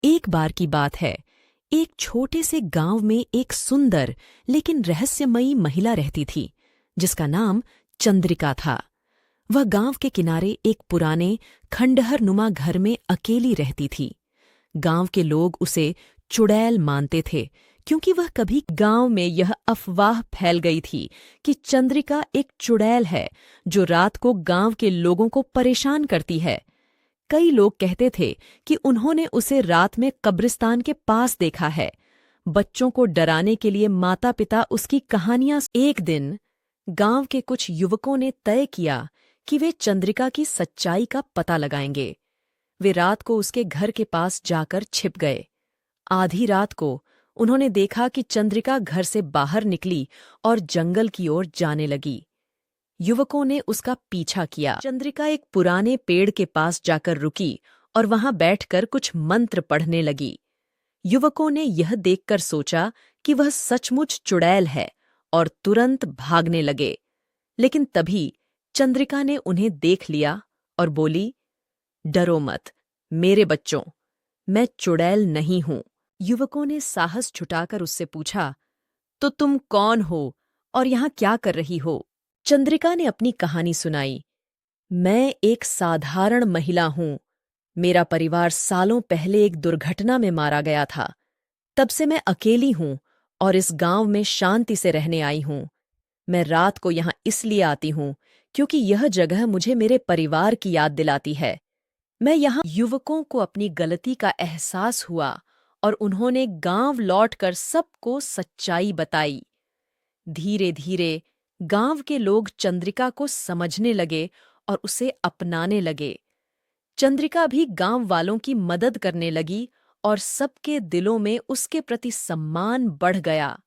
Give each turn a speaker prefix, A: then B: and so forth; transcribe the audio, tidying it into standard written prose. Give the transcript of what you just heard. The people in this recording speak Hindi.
A: एक बार की बात है। एक छोटे से गांव में एक सुंदर लेकिन रहस्यमयी महिला रहती थी, जिसका नाम चंद्रिका था। वह गांव के किनारे एक पुराने खंडहर नुमा घर में अकेली रहती थी। गांव के लोग उसे चुड़ैल मानते थे, क्योंकि वह कभी गांव में यह अफवाह फैल गई थी कि चंद्रिका एक चुड़ैल है जो रात को गांव के लोगों को परेशान करती है। कई लोग कहते थे कि उन्होंने उसे रात में कब्रिस्तान के पास देखा है। बच्चों को डराने के लिए माता पिता उसकी कहानियां। एक दिन गांव के कुछ युवकों ने तय किया कि वे चंद्रिका की सच्चाई का पता लगाएंगे। वे रात को उसके घर के पास जाकर छिप गए। आधी रात को उन्होंने देखा कि चंद्रिका घर से बाहर निकली और जंगल की ओर जाने लगी। युवकों ने उसका पीछा किया। चंद्रिका एक पुराने पेड़ के पास जाकर रुकी और वहां बैठकर कुछ मंत्र पढ़ने लगी। युवकों ने यह देखकर सोचा कि वह सचमुच चुड़ैल है और तुरंत भागने लगे। लेकिन तभी चंद्रिका ने उन्हें देख लिया और बोली, डरो मत मेरे बच्चों, मैं चुड़ैल नहीं हूं। युवकों ने साहस जुटाकर उससे पूछा, तो तुम कौन हो और यहां क्या कर रही हो? चंद्रिका ने अपनी कहानी सुनाई। मैं एक साधारण महिला हूं। मेरा परिवार सालों पहले एक दुर्घटना में मारा गया था। तब से मैं अकेली हूं और इस गांव में शांति से रहने आई हूं। मैं रात को यहां इसलिए आती हूं क्योंकि यह जगह मुझे मेरे परिवार की याद दिलाती है। मैं यहाँ। युवकों को अपनी गलती का एहसास हुआ और उन्होंने गांव लौटकर सबको सच्चाई बताई। धीरे धीरे गांव के लोग चंद्रिका को समझने लगे और उसे अपनाने लगे। चंद्रिका भी गांव वालों की मदद करने लगी और सबके दिलों में उसके प्रति सम्मान बढ़ गया।